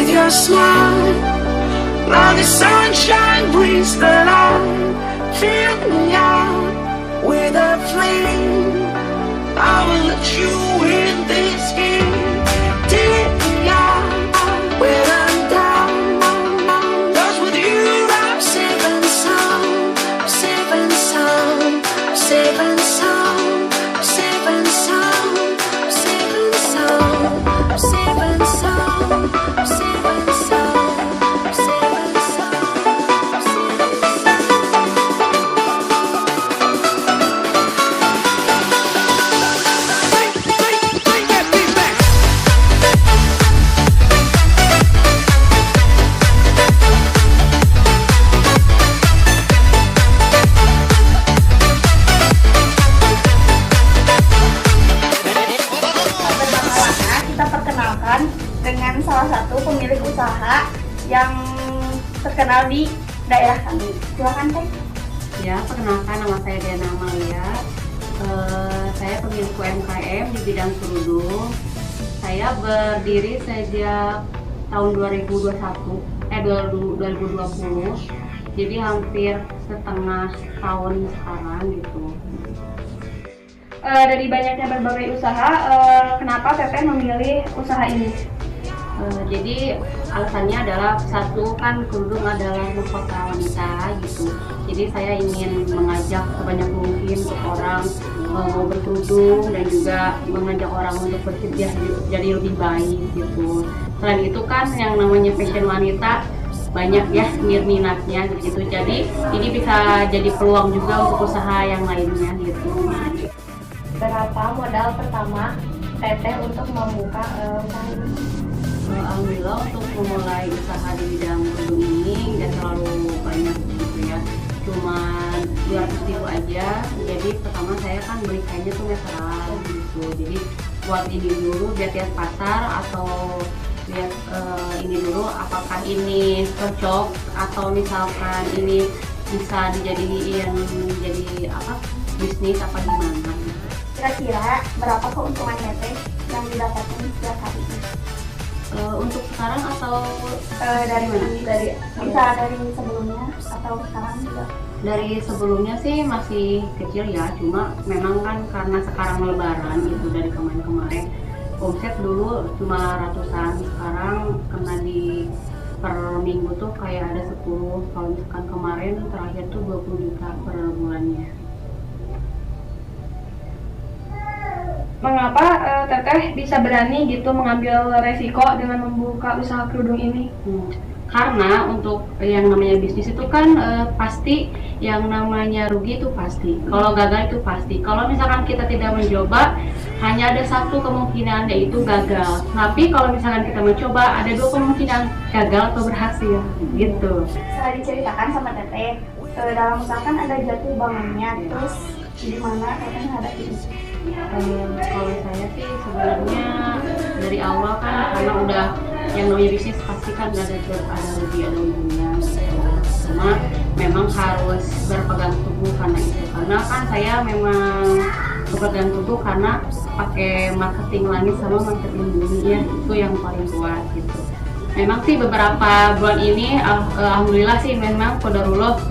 with your smile. Now the sunshine brings the light. Fill me out with a flame. I will let you in this game. Take me out when I'm down. 'Cause with you I'm safe and sound. I'm safe and sound. I'm safe and sound. I'm safe and sound. I'm safe and sound. I'm safe and sound. I'm safe and sound. I'm safe and sound. Kita perkenalkan dengan salah satu pemilik usaha yang terkenal di daerah kami. Silakan Teh. Ya, perkenalkan nama saya Diana Amalia. Saya pemilik UMKM di bidang kerudung. Saya berdiri sejak tahun 2020. Jadi hampir setengah tahun sekarang gitu. Dari banyaknya berbagai usaha, kenapa Teteh memilih usaha ini? Jadi alasannya adalah satu kan kerudung adalah mahkota wanita gitu. Jadi saya ingin mengajak sebanyak mungkin untuk orang mau berkerudung dan juga mengajak orang untuk berkerja jadi lebih baik gitu. Selain itu kan yang namanya fashion wanita banyak ya minatnya gitu. Jadi ini bisa jadi peluang juga untuk usaha yang lainnya gitu. Berapa modal pertama Teteh untuk membuka usaha ini? Alhamdulillah untuk memulai usaha di bidang kerudung ini nggak terlalu banyak gitu ya, cuman 200.000 aja. Jadi pertama saya kan beli kainnya tuh meteran gitu, jadi buat ini dulu lihat pasar atau lihat ini dulu apakah ini cocok atau misalkan ini bisa dijadiin jadi apa bisnis apa gimana. Kira-kira berapa keuntungan Teteh yang didapatkan setiap hari ini? Untuk sekarang atau Dari bisa dari sebelumnya atau sekarang juga? dari sebelumnya sih masih kecil ya, cuma memang kan karena sekarang lebaran gitu dari kemarin omset dulu cuma ratusan, sekarang kena di per minggu tuh kayak ada 10, kalau misalkan kemarin terakhir tuh 20 juta per bulannya. Mengapa Teteh bisa berani gitu mengambil resiko dengan membuka usaha kerudung ini? Karena untuk yang namanya bisnis itu kan pasti yang namanya rugi itu pasti, kalau gagal itu pasti. Kalau misalkan kita tidak mencoba, hanya ada satu kemungkinan yaitu gagal. Tapi kalau misalkan kita mencoba, ada dua kemungkinan gagal atau berhasil gitu. Setelah diceritakan sama Teteh, dalam usaha kan ada jatuh bangunnya, terus gimana Teteh menghadapi itu? Kalau saya sih sebenarnya dari awal kan karena udah yang namanya bisnis pasti kan ada rugi ada untungnya gitu. Cuma memang harus berpegang teguh karena itu, karena kan saya memang berpegang teguh karena pakai marketing langit sama marketing bumi ya, itu yang paling kuat gitu. Memang sih beberapa bulan ini alhamdulillah sih memang qadarullah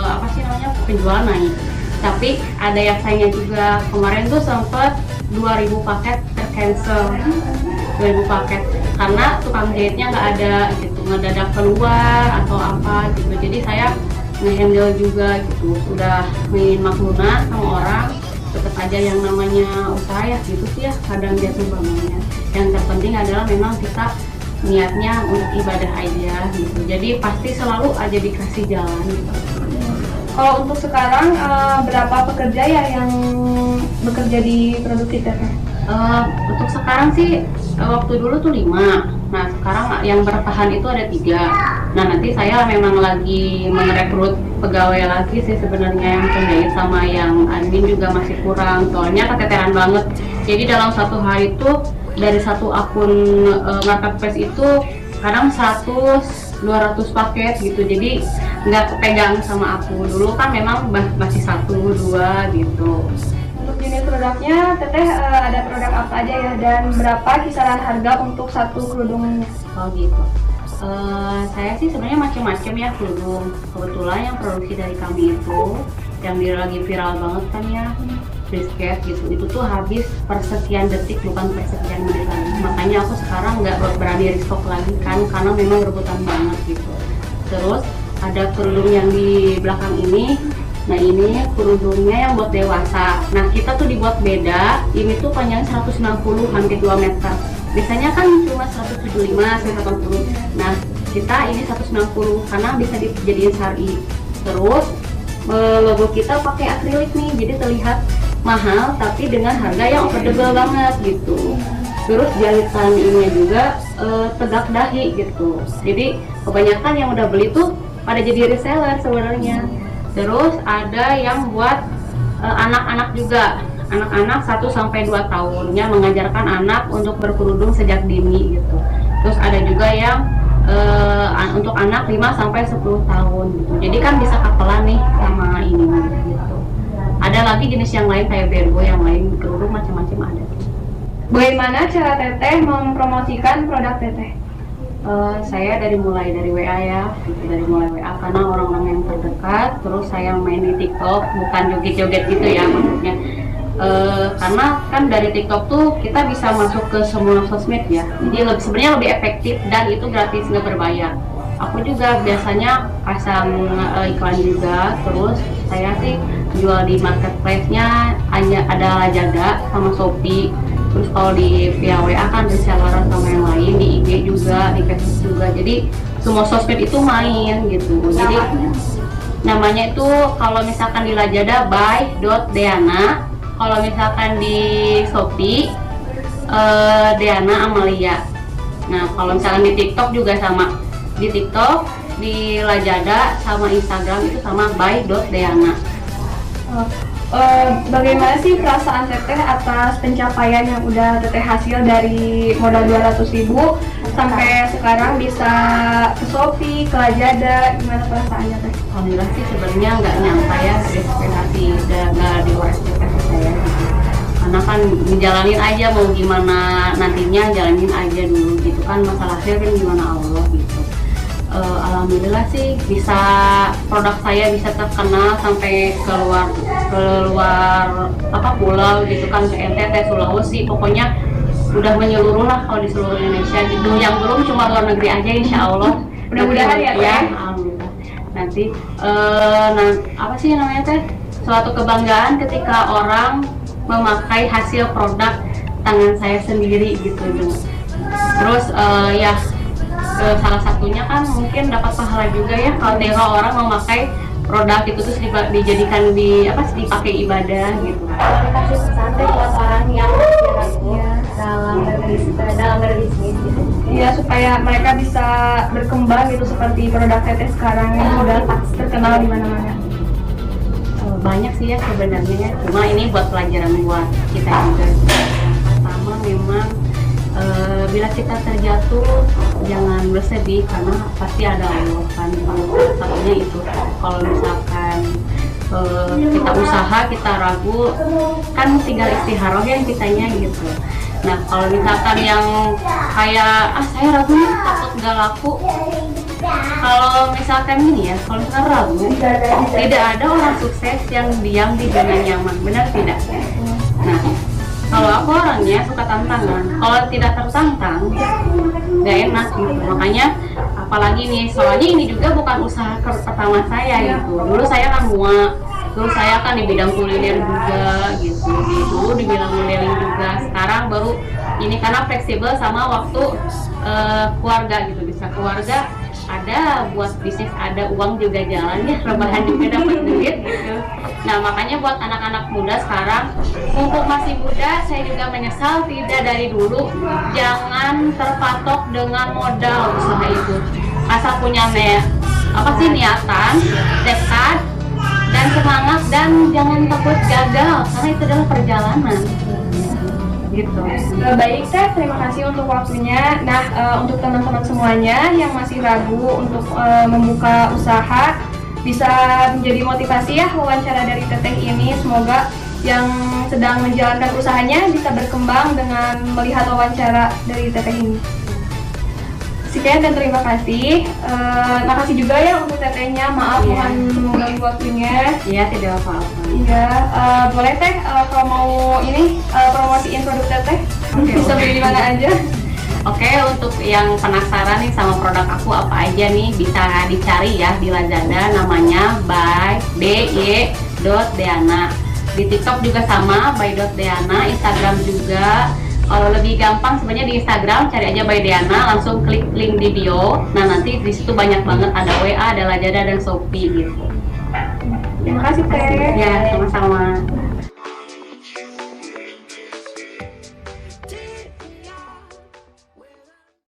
apa sih namanya penjualan naik. Tapi ada yang sayangnya juga, kemarin tuh sempat 2000 paket tercancel, 2000 paket karena tukang jahitnya nggak ada gitu, ngedadak keluar atau apa gitu. Jadi saya nge-handle juga gitu, udah main makluna sama orang, tetap aja yang namanya usaha ya gitu sih ya, kadang jatuh bangunnya. Yang terpenting adalah memang kita niatnya untuk ibadah aja gitu, jadi pasti selalu aja dikasih jalan gitu. Kalau untuk sekarang berapa pekerja ya yang bekerja di produksi Teteh? Untuk sekarang sih waktu dulu tuh 5. Nah sekarang yang bertahan itu ada 3. Nah nanti saya memang lagi merekrut pegawai lagi sih sebenarnya, yang penjahit sama yang admin juga masih kurang, soalnya keteteran banget. Jadi dalam satu hari itu dari satu akun marketplace itu kadang 100-200 paket gitu, jadi nggak kepegang sama aku. Dulu kan memang masih 1-2 gitu. Untuk jenis produknya, Teteh ada produk apa aja ya, dan berapa kisaran harga untuk satu kerudungnya? Oh gitu. Saya sih sebenarnya macam-macam ya kerudung. Kebetulan yang produksi dari kami itu yang lagi viral banget kan ya, brisket gitu. Itu tuh habis per sekian detik, bukan per sekian menit lagi. Makanya aku sekarang nggak berani restock lagi kan, karena memang rebutan banget gitu. Terus ada kerudung yang di belakang ini. Nah ini kerudungnya yang buat dewasa. Nah kita tuh dibuat beda. Ini tuh panjang 160 hampir 2 meter. Biasanya kan cuma 175, 180. Nah kita ini 160 karena bisa dijadiin syari. Terus logo kita pakai akrilik nih, jadi terlihat mahal tapi dengan harga yang affordable banget gitu. Terus jahitan ini juga tegak dahi gitu. Jadi kebanyakan yang udah beli tuh pada jadi reseller sebenarnya. Terus ada yang buat anak-anak juga, anak-anak 1-2 tahunnya, mengajarkan anak untuk berkerudung sejak dini gitu. Terus ada juga yang untuk anak 5-10 tahun gitu. Jadi kan bisa kapelan nih sama ini gitu. Ada lagi jenis yang lain kayak bergo, yang lain kerudung macam-macam ada. Bagaimana cara Teteh mempromosikan produk Teteh? Saya mulai dari WA ya, dari mulai WA karena orang-orang yang terdekat. Terus saya main di TikTok, bukan joget-joget gitu ya maksudnya. Karena kan dari TikTok tuh kita bisa masuk ke semua sosmed ya, jadi sebenarnya lebih efektif dan itu gratis, nggak berbayar. Aku juga biasanya pasang iklan juga. Terus saya sih jual di marketplace-nya, ada Lazada sama Shopee. Terus kalau di via WA kan reseller sama yang lain, di IG juga, di Facebook juga. Jadi semua sosmed itu main gitu. Jadi namanya itu kalau misalkan di Lazada by.deana, kalau misalkan di Shopee Deana Amalia. Nah kalau misalkan di TikTok juga sama, di TikTok, di Lazada sama Instagram itu sama by.deana. Bagaimana sih perasaan Teteh atas pencapaian yang udah Teteh hasil dari modal 200.000 sampai sekarang bisa ke Shopee, ke Lazada? Gimana perasaannya Teh? Alhamdulillah sih sebenarnya nggak nyangka ya, ekspektasi nggak di luar ekspektasi saya gitu. Karena kan dijalanin aja, mau gimana nantinya jalanin aja dulu gitu kan, masalah hasil kan gimana Allah gitu. Alhamdulillah sih bisa produk saya bisa terkenal sampai ke luar pulau gitu kan, ke NTT, Sulawesi, pokoknya udah menyeluruh lah kalau di seluruh Indonesia gitu. Yang belum cuma luar negeri aja insya Allah. Mudah-mudahan ya Teh. Alhamdulillah. Nanti apa sih namanya Teh? Suatu kebanggaan ketika orang memakai hasil produk tangan saya sendiri gitu. Terus ya salah satunya kan mungkin dapat pahala juga ya kalau orang memakai produk itu terus dijadikan dipakai ibadah gitu. Kasih pesan deh buat orang yang ragu dalam berbisnis gitu. Iya, supaya mereka bisa berkembang gitu seperti produk Teteh sekarang yang sudah terkenal di mana-mana. Banyak sih ya sebenarnya, cuma ini buat pelajaran buat kita juga. Pertama memang bila kita terjatuh jangan bersedih karena pasti ada Allah kan. Satunya itu kalau misalkan kita usaha, kita ragu kan tinggal istiharoh yang kitanya gitu. Nah kalau misalkan yang kayak saya ragu nih takut nggak laku, kalau misalkan ini ya, kalau misalkan ragu tidak ada orang sukses yang diam di zona nyaman, benar tidak? Nah kalau aku orangnya suka tantangan, kalau tidak tertantang nggak enak gitu. Makanya apalagi nih, soalnya ini juga bukan usaha pertama saya gitu. Dulu saya kan terus saya kan di bidang kuliner juga gitu. Dulu di bidang modeling juga. Sekarang baru ini karena fleksibel sama waktu keluarga gitu. Bisa keluarga ada, buat bisnis ada, uang juga jalan ya, rebahan juga dapat duit gitu. Nah makanya buat anak-anak muda sekarang, mumpung masih muda, saya juga menyesal tidak dari dulu, jangan terpatok dengan modal usaha itu. Asal punya niatan, tekad, dan semangat, dan jangan takut gagal karena itu adalah perjalanan. Gitu. Baik Teh, terima kasih untuk waktunya. Nah untuk teman-teman semuanya yang masih ragu untuk membuka usaha, bisa menjadi motivasi ya wawancara dari Teteh ini. Semoga yang sedang menjalankan usahanya bisa berkembang dengan melihat wawancara dari Teteh ini. Sekian dan terima kasih. Makasih juga ya untuk Tetehnya. Maaf mohon mengganggu waktunya. Iya, tidak apa-apa. Iya, boleh Teh kalau mau ini promosiin produk Teteh bisa beli di mana aja. Oke, untuk yang penasaran nih sama produk aku apa aja nih, bisa dicari ya di Lazada, namanya by.deana. Di TikTok juga sama, by.deana, Instagram juga. Kalau lebih gampang sebenarnya di Instagram cari aja by Deana, langsung klik link di bio. Nah, nanti di situ banyak banget, ada WA, ada Lazada dan Shopee gitu. Terima kasih Teh. Ya, sama-sama.